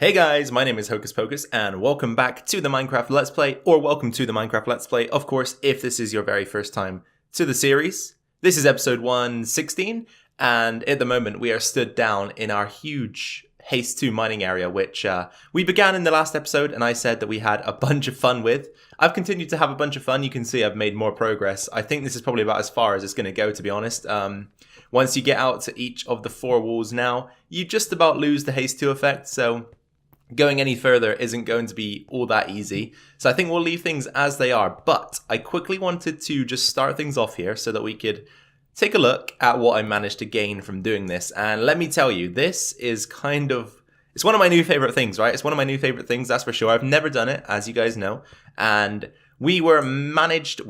Hey guys, my name is Hocus Pocus and welcome back to the Minecraft Let's Play, or welcome to the Minecraft Let's Play, of course, if this is your very first time to the series. This is episode 116, and at the moment we are stood down in our huge Haste 2 mining area, which we began in the last episode, and I said that we had a bunch of fun with. I've continued to have a bunch of fun. You can see I've made more progress. I think this is probably about as far as it's going to go, to be honest. Once you get out to each of the 4 walls now, you just about lose the Haste 2 effect, so going any further isn't going to be all that easy. So I think we'll leave things as they are. But I quickly wanted to just start things off here so that we could take a look at what I managed to gain from doing this. And let me tell you, this is it's one of my new favorite things, right? It's one of my new favorite things, that's for sure. I've never done it, as you guys know. And we managed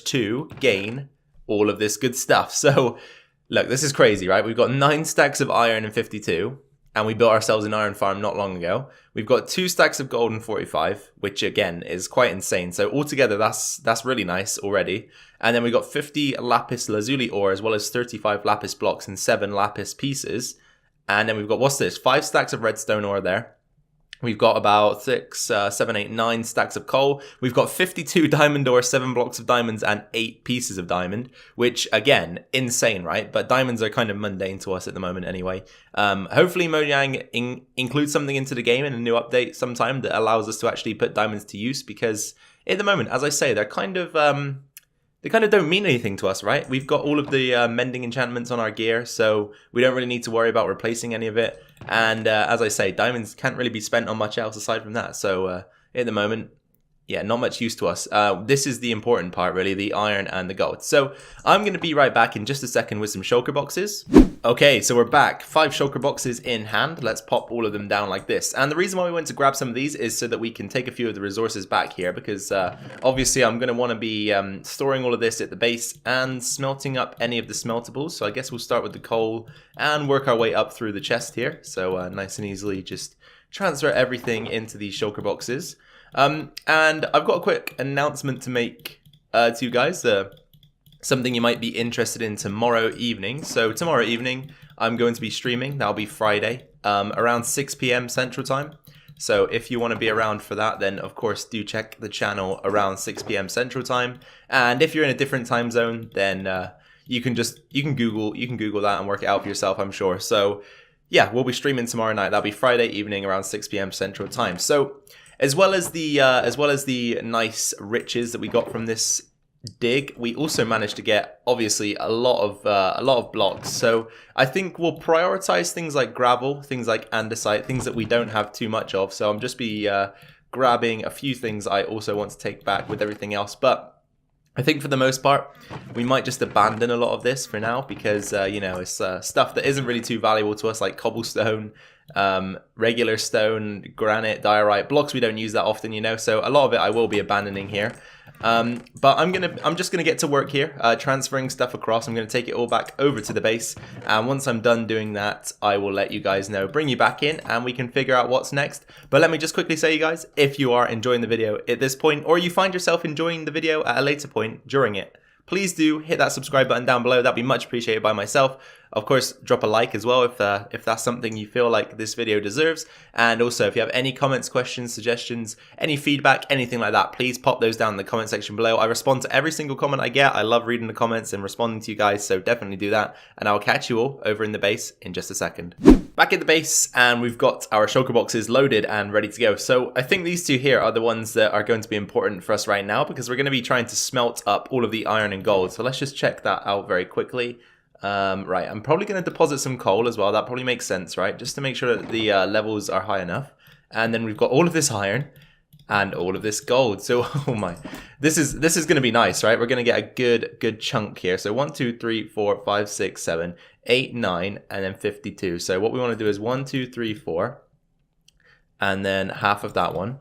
to gain all of this good stuff. So look, this is crazy, right? We've got 9 stacks of iron and 52. And we built ourselves an iron farm not long ago. We've got 2 stacks of gold and 45, which again is quite insane. So altogether, that's really nice already. And then we got 50 lapis lazuli ore, as well as 35 lapis blocks and 7 lapis pieces. And then we've got, what's this? 5 stacks of redstone ore there. We've got about 6, 7, 8, 9 stacks of coal. We've got 52 diamond ore, 7 blocks of diamonds, and 8 pieces of diamond, which, again, insane, right? But diamonds are kind of mundane to us at the moment anyway. Hopefully Mojang includes something into the game in a new update sometime that allows us to actually put diamonds to use, because at the moment, as I say, they're kind of don't mean anything to us, right? We've got all of the mending enchantments on our gear, so we don't really need to worry about replacing any of it. And as I say, diamonds can't really be spent on much else aside from that. So at the moment, yeah, not much use to us. This is the important part, really, the iron and the gold. So I'm going to be right back in just a second with some shulker boxes. Okay, so we're back. 5 shulker boxes in hand. Let's pop all of them down like this. And the reason why we went to grab some of these is so that we can take a few of the resources back here, because obviously I'm going to want to be storing all of this at the base and smelting up any of the smeltables. So I guess we'll start with the coal and work our way up through the chest here. So nice and easily just transfer everything into these shulker boxes. And I've got a quick announcement to make to you guys. Something you might be interested in tomorrow evening. So tomorrow evening, I'm going to be streaming. That'll be Friday, around 6 p.m. Central Time. So if you want to be around for that, then of course do check the channel around 6 p.m. Central Time. And if you're in a different time zone, then you can Google that and work it out for yourself, I'm sure. So yeah, we'll be streaming tomorrow night. That'll be Friday evening around 6 p.m. Central Time. So as well as the nice riches that we got from this dig, we also managed to get obviously a lot of blocks. So I think we'll prioritize things like gravel, things like andesite, things that we don't have too much of. So I'm just grabbing a few things I also want to take back with everything else. But I think for the most part, we might just abandon a lot of this for now, because it's stuff that isn't really too valuable to us, like cobblestone, regular stone, granite, diorite, blocks we don't use that often, so a lot of it I will be abandoning here. But I'm just gonna get to work here, transferring stuff across. I'm gonna take it all back over to the base, and once I'm done doing that, I will let you guys know, bring you back in, and we can figure out what's next. But let me just quickly say, you guys, if you are enjoying the video at this point, or you find yourself enjoying the video at a later point during it, please do hit that subscribe button down below. That'd be much appreciated by myself. Of course, drop a like as well if that's something you feel like this video deserves. And also, if you have any comments, questions, suggestions, any feedback, anything like that, please pop those down in the comment section below. I respond to every single comment I get. I love reading the comments and responding to you guys, so definitely do that. And I'll catch you all over in the base in just a second. Back at the base, and we've got our shulker boxes loaded and ready to go. So I think these 2 here are the ones that are going to be important for us right now, because we're going to be trying to smelt up all of the iron and gold. So let's just check that out very quickly. Right, I'm probably going to deposit some coal as well. That probably makes sense, right? Just to make sure that the levels are high enough. And then we've got all of this iron and all of this gold. So, oh my, this is going to be nice, right? We're going to get a good chunk here. So 1, 2, 3, 4, 5, 6, 7, 8, 9, and then 52. So what we want to do is 1, 2, 3, 4, and then half of that one.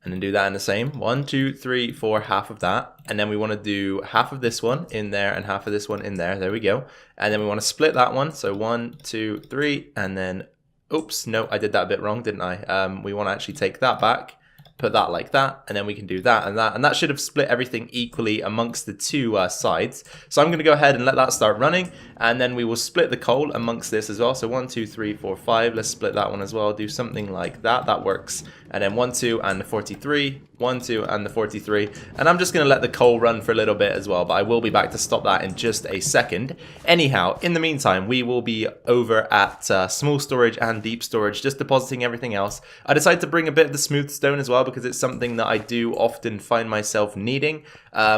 And then do that in the same. 1, 2, 3, 4, half of that. And then we want to do half of this one in there and half of this one in there. There we go. And then we want to split that one. So 1, 2, 3, and then, oops, no, I did that a bit wrong, didn't I? We want to actually take that back put that like that, and then we can do that, and that should have split everything equally amongst the two sides. So I'm going to go ahead and let that start running, and then we will split the coal amongst this as well. So 1, 2, 3, 4, 5. Let's split that one as well. Do something like that. That works. And then 1, 2, and the 43. 1, 2, and the 43. And I'm just going to let the coal run for a little bit as well, but I will be back to stop that in just a second. Anyhow, in the meantime, we will be over at small storage and deep storage, just depositing everything else. I decided to bring a bit of the smooth stone as well, because it's something that I do often find myself needing.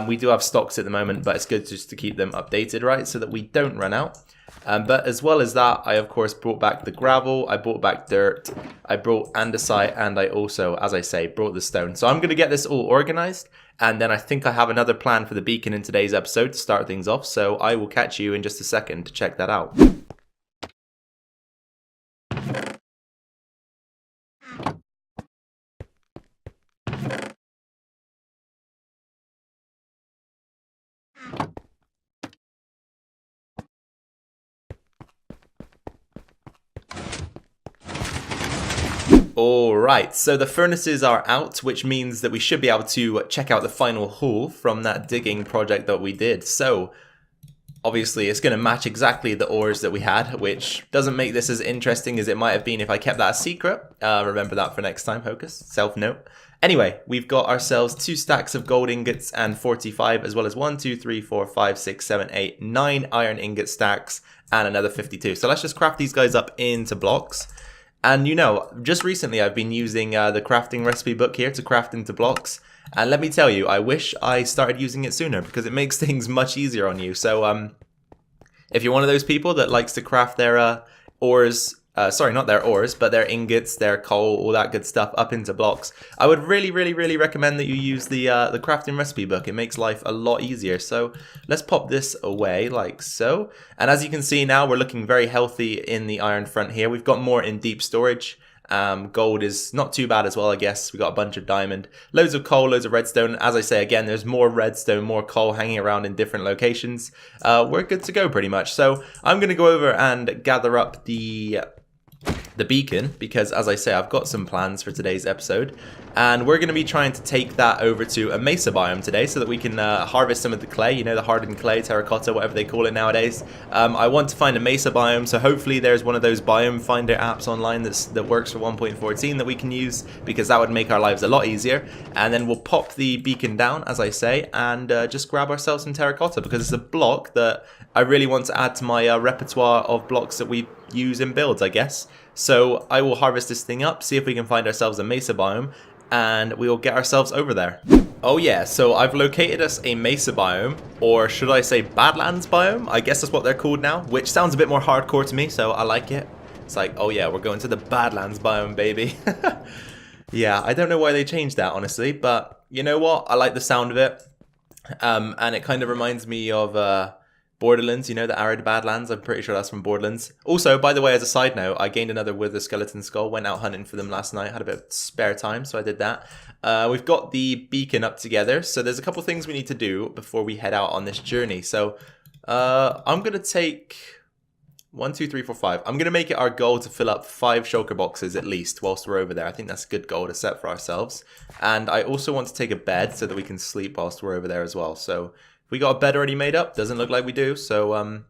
We do have stocks at the moment, but it's good just to keep them updated, right, so that we don't run out. But as well as that, I of course brought back the gravel, I brought back dirt, I brought andesite, and I also, as I say, brought the stone. So I'm going to get this all organized, and then I think I have another plan for the beacon in today's episode to start things off, so I will catch you in just a second to check that out. Alright, so the furnaces are out, which means that we should be able to check out the final haul from that digging project that we did. So, obviously it's going to match exactly the ores that we had, which doesn't make this as interesting as it might have been if I kept that a secret. Remember that for next time, Hocus. Self-note. Anyway, we've got ourselves 2 stacks of gold ingots and 45, as well as 1, 2, 3, 4, 5, 6, 7, 8, 9 iron ingot stacks, and another 52. So let's just craft these guys up into blocks. And you know, just recently I've been using the crafting recipe book here to craft into blocks. And let me tell you, I wish I started using it sooner, because it makes things much easier on you. So if you're one of those people that likes to craft their ores, sorry, not their ores, but their ingots, their coal, all that good stuff up into blocks, I would really recommend that you use the crafting recipe book. It makes life a lot easier. So let's pop this away like so. And as you can see now, we're looking very healthy in the iron front here. We've got more in deep storage. Gold is not too bad as well, I guess. We got a bunch of diamond, loads of coal, loads of redstone. As I say again, there's more redstone, more coal hanging around in different locations. We're good to go pretty much. So I'm going to go over and gather up the beacon, because as I say, I've got some plans for today's episode, and we're going to be trying to take that over to a mesa biome today so that we can harvest some of the clay, you know, the hardened clay, terracotta, whatever they call it nowadays. I want to find a mesa biome, so hopefully there's one of those biome finder apps online that works for 1.14 that we can use, because that would make our lives a lot easier. And then we'll pop the beacon down, as I say, and just grab ourselves some terracotta, because it's a block that I really want to add to my repertoire of blocks that we use in builds, I guess. So I will harvest this thing up, see if we can find ourselves a mesa biome, and we will get ourselves over there. Oh yeah, so I've located us a mesa biome, or should I say Badlands biome? I guess that's what they're called now, which sounds a bit more hardcore to me, so I like it. It's like, oh yeah, we're going to the Badlands biome, baby. Yeah, I don't know why they changed that, honestly, but you know what? I like the sound of it, and it kind of reminds me of Borderlands, you know, the arid Badlands. I'm pretty sure that's from Borderlands. Also, by the way, as a side note, I gained another wither skeleton skull. Went out hunting for them last night. Had a bit of spare time, so I did that. We've got the beacon up together. So there's a couple things we need to do before we head out on this journey. So I'm going to take 1, 2, 3, 4, 5. I'm going to make it our goal to fill up 5 shulker boxes at least whilst we're over there. I think that's a good goal to set for ourselves. And I also want to take a bed so that we can sleep whilst we're over there as well. So we got a bed already made up. Doesn't look like we do. So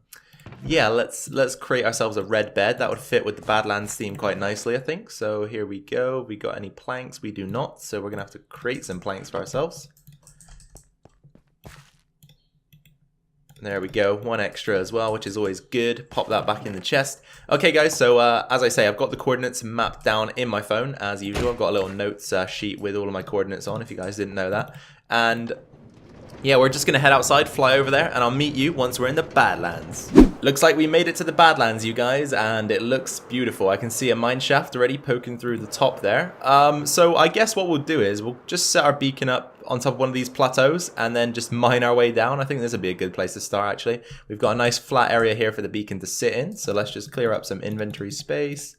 yeah, let's create ourselves a red bed. That would fit with the Badlands theme quite nicely, I think. So here we go. We got any planks? We do not. So we're gonna have to create some planks for ourselves. There we go. 1 extra as well, which is always good. Pop that back in the chest. Okay, guys. So as I say, I've got the coordinates mapped down in my phone as usual. I've got a little notes sheet with all of my coordinates on, if you guys didn't know that. And yeah, we're just going to head outside, fly over there, and I'll meet you once we're in the Badlands. Looks like we made it to the Badlands, you guys, and it looks beautiful. I can see a mine shaft already poking through the top there. So I guess what we'll do is we'll just set our beacon up on top of one of these plateaus and then just mine our way down. I think this would be a good place to start, actually. We've got a nice flat area here for the beacon to sit in, so let's just clear up some inventory space.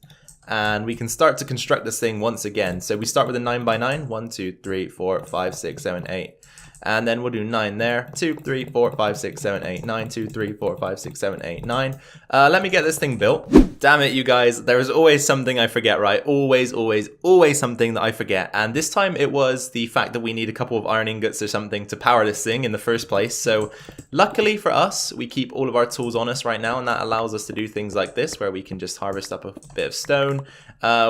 And we can start to construct this thing once again. So we start with a 9x9. 1, 2, 3, 4, 5, 6, 7, 8. And then we'll do 9 there. 2, 3, 4, 5, 6, 7, 8, 9. 2, 3, 4, 5, 6, 7, 8, 9. Let me get this thing built. Damn it, you guys. There is always something I forget, right? Always, always, always something that I forget. And this time it was the fact that we need a couple of iron ingots or something to power this thing in the first place. So luckily for us, we keep all of our tools on us right now, and that allows us to do things like this, where we can just harvest up a bit of stone.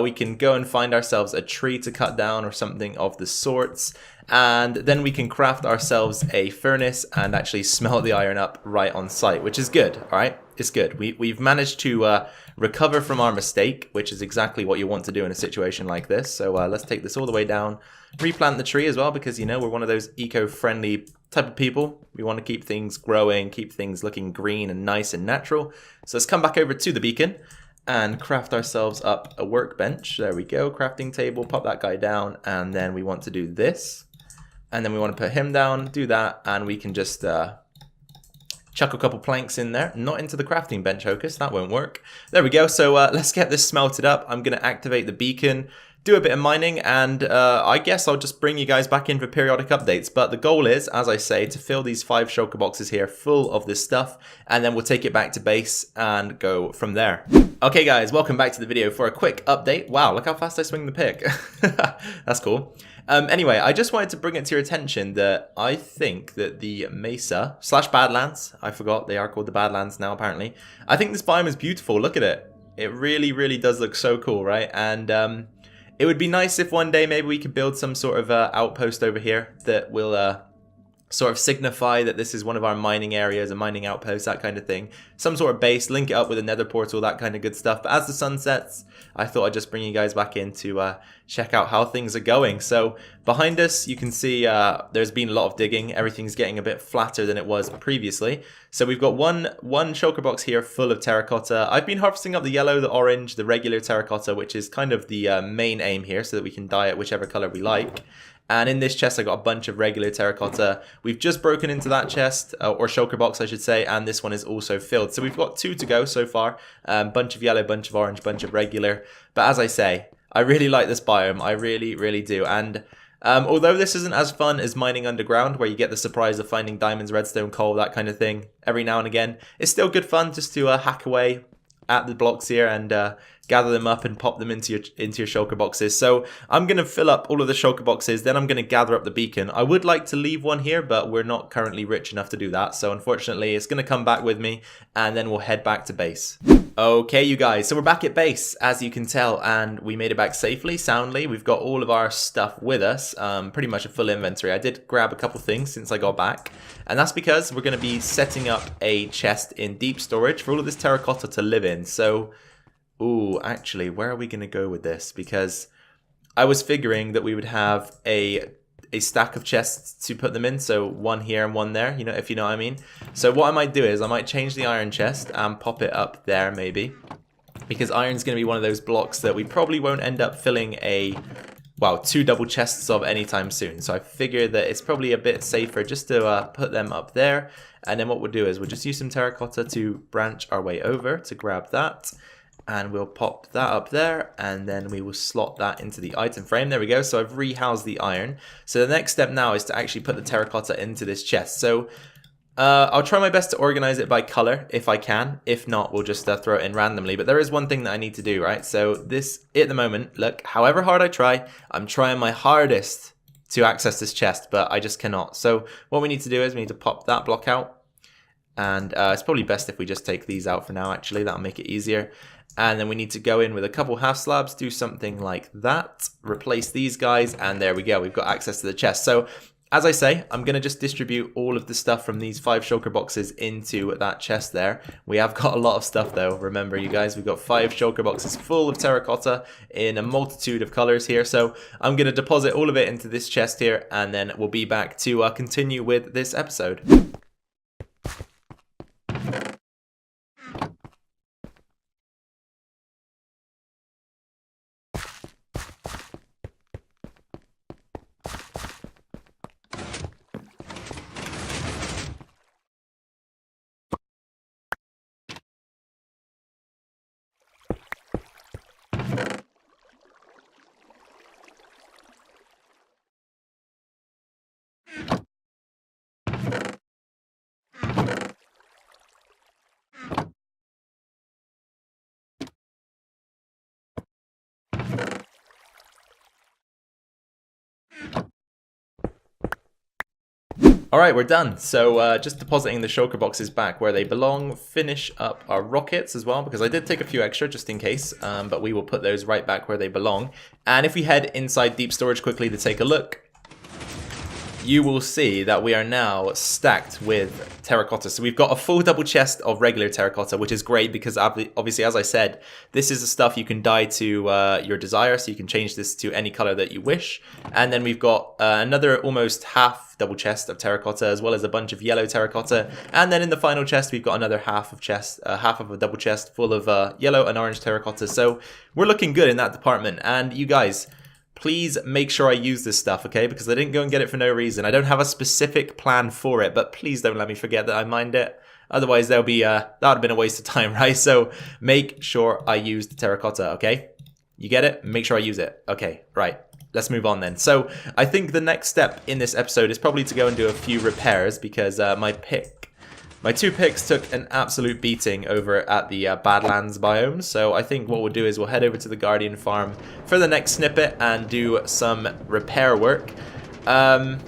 We can go and find ourselves a tree to cut down or something of the sorts. And then we can craft ourselves a furnace and actually smelt the iron up right on site, which is good, all right? It's good. We've managed to recover from our mistake, which is exactly what you want to do in a situation like this. So let's take this all the way down, replant the tree as well, because, you know, we're one of those eco-friendly type of people. We want to keep things growing, keep things looking green and nice and natural. So let's come back over to the beacon and craft ourselves up a workbench. There we go, crafting table, pop that guy down, and then we want to do this. And then we want to put him down, do that, and we can just chuck a couple planks in there. Not into the crafting bench, Hocus, that won't work. There we go, so let's get this smelted up. I'm going to activate the beacon, do a bit of mining, and I guess I'll just bring you guys back in for periodic updates. But the goal is, as I say, to fill these 5 shulker boxes here full of this stuff, and then we'll take it back to base and go from there. Okay guys, welcome back to the video for a quick update. Wow, look how fast I swing the pick. That's cool. Anyway, I just wanted to bring it to your attention that I think that the Mesa / Badlands, I forgot they are called the Badlands now apparently. I think this biome is beautiful. Look at it. It really, really does look so cool, right? And it would be nice if one day maybe we could build some sort of outpost over here that will sort of signify that this is one of our mining areas, a mining outpost, that kind of thing. Some sort of base, link it up with a nether portal, that kind of good stuff. But as the sun sets, I thought I'd just bring you guys back in to check out how things are going. So behind us, you can see there's been a lot of digging. Everything's getting a bit flatter than it was previously. So we've got one shulker box here full of terracotta. I've been harvesting up the yellow, the orange, the regular terracotta, which is kind of the main aim here, so that we can dye it whichever color we like. And in this chest, I got a bunch of regular terracotta. We've just broken into that chest, or shulker box, I should say, and this one is also filled. So we've got 2 to go so far. Bunch of yellow, bunch of orange, bunch of regular. But as I say, I really like this biome. I really, really do. And although this isn't as fun as mining underground, where you get the surprise of finding diamonds, redstone, coal, that kind of thing, every now and again, it's still good fun just to hack away at the blocks here and gather them up and pop them into your shulker boxes. So I'm going to fill up all of the shulker boxes, then I'm going to gather up the beacon. I would like to leave one here, but we're not currently rich enough to do that. So unfortunately, it's going to come back with me, and then we'll head back to base. Okay, you guys, so we're back at base, as you can tell, and we made it back safely, soundly. We've got all of our stuff with us, pretty much a full inventory. I did grab a couple things since I got back, and that's because we're going to be setting up a chest in deep storage for all of this terracotta to live in. So, ooh, actually, where are we going to go with this? Because I was figuring that we would have a stack of chests to put them in, so one here and one there, you know, if you know what I mean. So what I might do is I might change the iron chest and pop it up there maybe, because iron's going to be one of those blocks that we probably won't end up filling 2 double chests of anytime soon. So I figure that it's probably a bit safer just to put them up there, and then what we'll do is we'll just use some terracotta to branch our way over to grab that. And we'll pop that up there, and then we will slot that into the item frame. There we go. So I've rehoused the iron. So the next step now is to actually put the terracotta into this chest. So I'll try my best to organize it by color if I can. If not, we'll just throw it in randomly. But there is one thing that I need to do, right? So this, at the moment, look, however hard I try, I'm trying my hardest to access this chest, but I just cannot. So what we need to do is we need to pop that block out. And it's probably best if we just take these out for now, actually. That'll make it easier. And then we need to go in with a couple half slabs, do something like that, replace these guys, and there we go. We've got access to the chest. So, as I say, I'm going to just distribute all of the stuff from these 5 shulker boxes into that chest there. We have got a lot of stuff, though. Remember, you guys, we've got 5 shulker boxes full of terracotta in a multitude of colors here. So, I'm going to deposit all of it into this chest here, and then we'll be back to continue with this episode. Alright, we're done. So just depositing the shulker boxes back where they belong. Finish up our rockets as well, because I did take a few extra just in case. But we will put those right back where they belong. And if we head inside deep storage quickly to take a look, you will see that we are now stacked with terracotta. So we've got a full double chest of regular terracotta, which is great because obviously, as I said, this is the stuff you can dye to your desire. So you can change this to any color that you wish. And then we've got another almost half double chest of terracotta, as well as a bunch of yellow terracotta. And then in the final chest, we've got another half of a double chest full of yellow and orange terracotta. So we're looking good in that department. And you guys, please make sure I use this stuff, okay? Because I didn't go and get it for no reason. I don't have a specific plan for it, but please don't let me forget that I mined it. Otherwise, that would have been a waste of time, right? So make sure I use the terracotta, okay? You get it? Make sure I use it. Okay, right. Let's move on then. So I think the next step in this episode is probably to go and do a few repairs because my two picks took an absolute beating over at the Badlands biome. So I think what we'll do is we'll head over to the Guardian farm for the next snippet and do some repair work. But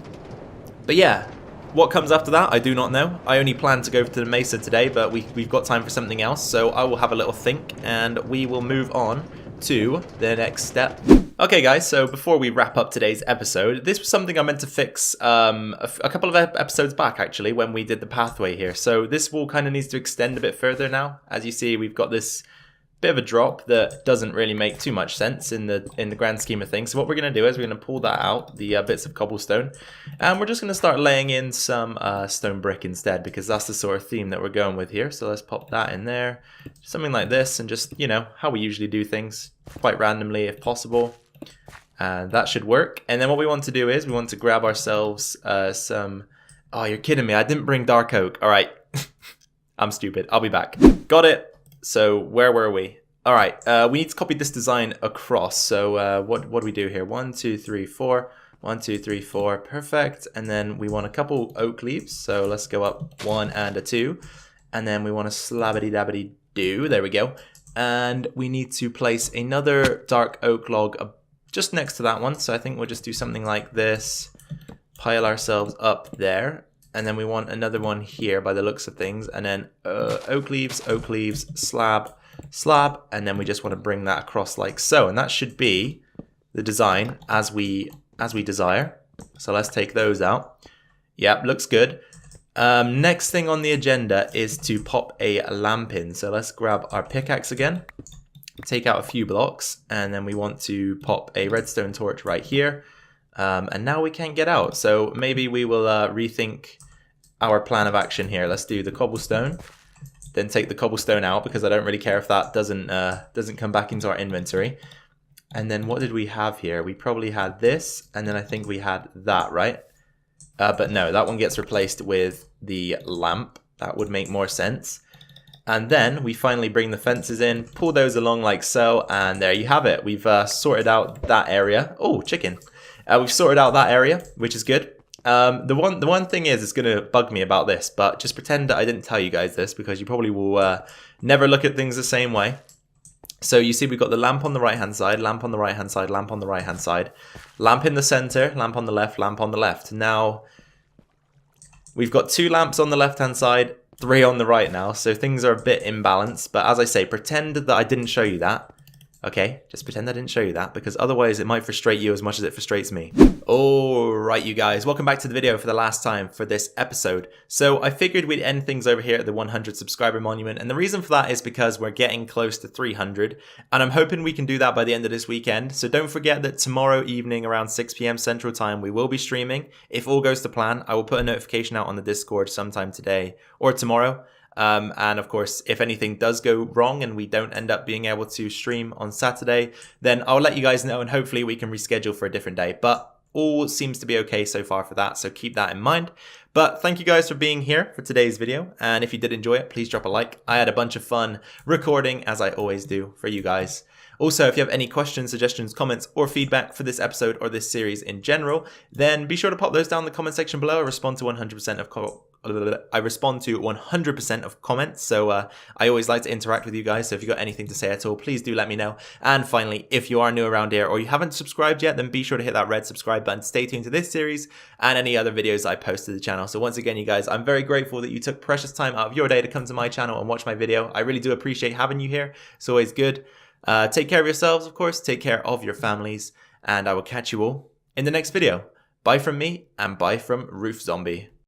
yeah, what comes after that, I do not know. I only plan to go to the Mesa today, but we've got time for something else. So I will have a little think and we will move on to the next step. Okay guys, so before we wrap up today's episode, this was something I meant to fix a couple of episodes back actually when we did the pathway here. So this wall kind of needs to extend a bit further now. As you see, we've got this bit of a drop that doesn't really make too much sense in the grand scheme of things. So what we're going to do is we're going to pull that out, the bits of cobblestone, and we're just going to start laying in some stone brick instead, because that's the sort of theme that we're going with here. So let's pop that in there, something like this, and just, you know, how we usually do things, quite randomly if possible. And that should work. And then what we want to do is we want to grab ourselves some... Oh, you're kidding me. I didn't bring dark oak. All right. I'm stupid. I'll be back. Got it. So where were we? All right. We need to copy this design across. So what do we do here? 1, 2, 3, 4. 1, 2, 3, 4. Perfect. And then we want a couple oak leaves. So let's go up 1 and a 2. And then we want a slabbity-dabbity-do. There we go. And we need to place another dark oak log just next to that one. So I think we'll just do something like this. Pile ourselves up there. And then we want another one here by the looks of things. And then oak leaves, slab, slab. And then we just want to bring that across like so. And that should be the design as we desire. So let's take those out. Yep, looks good. Next thing on the agenda is to pop a lamp in. So let's grab our pickaxe again. Take out a few blocks, and then we want to pop a redstone torch right here. And now we can't get out, so maybe we will rethink our plan of action here. Let's do the cobblestone, then take the cobblestone out because I don't really care if that doesn't come back into our inventory. And then what did we have here? We probably had this, and then I think we had that, right? But no, that one gets replaced with the lamp. That would make more sense. And then we finally bring the fences in, pull those along like so, and there you have it. We've sorted out that area. Oh, chicken. We've sorted out that area, which is good. The one thing is, it's going to bug me about this, but just pretend that I didn't tell you guys this because you probably will never look at things the same way. So you see we've got the lamp on the right-hand side, lamp on the right-hand side, lamp on the right-hand side, lamp in the center, lamp on the left, lamp on the left. Now, we've got 2 lamps on the left-hand side, 3 on the right now, so things are a bit imbalanced. But as I say, pretend that I didn't show you that. Okay, just pretend I didn't show you that, because otherwise it might frustrate you as much as it frustrates me. Alright you guys, welcome back to the video for the last time for this episode. So I figured we'd end things over here at the 100 subscriber monument, and the reason for that is because we're getting close to 300, and I'm hoping we can do that by the end of this weekend. So don't forget that tomorrow evening around 6 PM Central Time we will be streaming. If all goes to plan, I will put a notification out on the Discord sometime today or tomorrow. And of course, if anything does go wrong and we don't end up being able to stream on Saturday, then I'll let you guys know and hopefully we can reschedule for a different day. But all seems to be okay so far for that, so keep that in mind. But thank you guys for being here for today's video, and if you did enjoy it, please drop a like. I had a bunch of fun recording, as I always do, for you guys. Also, if you have any questions, suggestions, comments, or feedback for this episode or this series in general, then be sure to pop those down in the comment section below. I respond to 100% of comments, so I always like to interact with you guys. So if you've got anything to say at all, please do let me know. And finally, if you are new around here or you haven't subscribed yet, then be sure to hit that red subscribe button. Stay tuned to this series and any other videos I post to the channel. So once again, you guys, I'm very grateful that you took precious time out of your day to come to my channel and watch my video. I really do appreciate having you here. It's always good. Take care of yourselves, of course. Take care of your families. And I will catch you all in the next video. Bye from me and bye from Roof Zombie.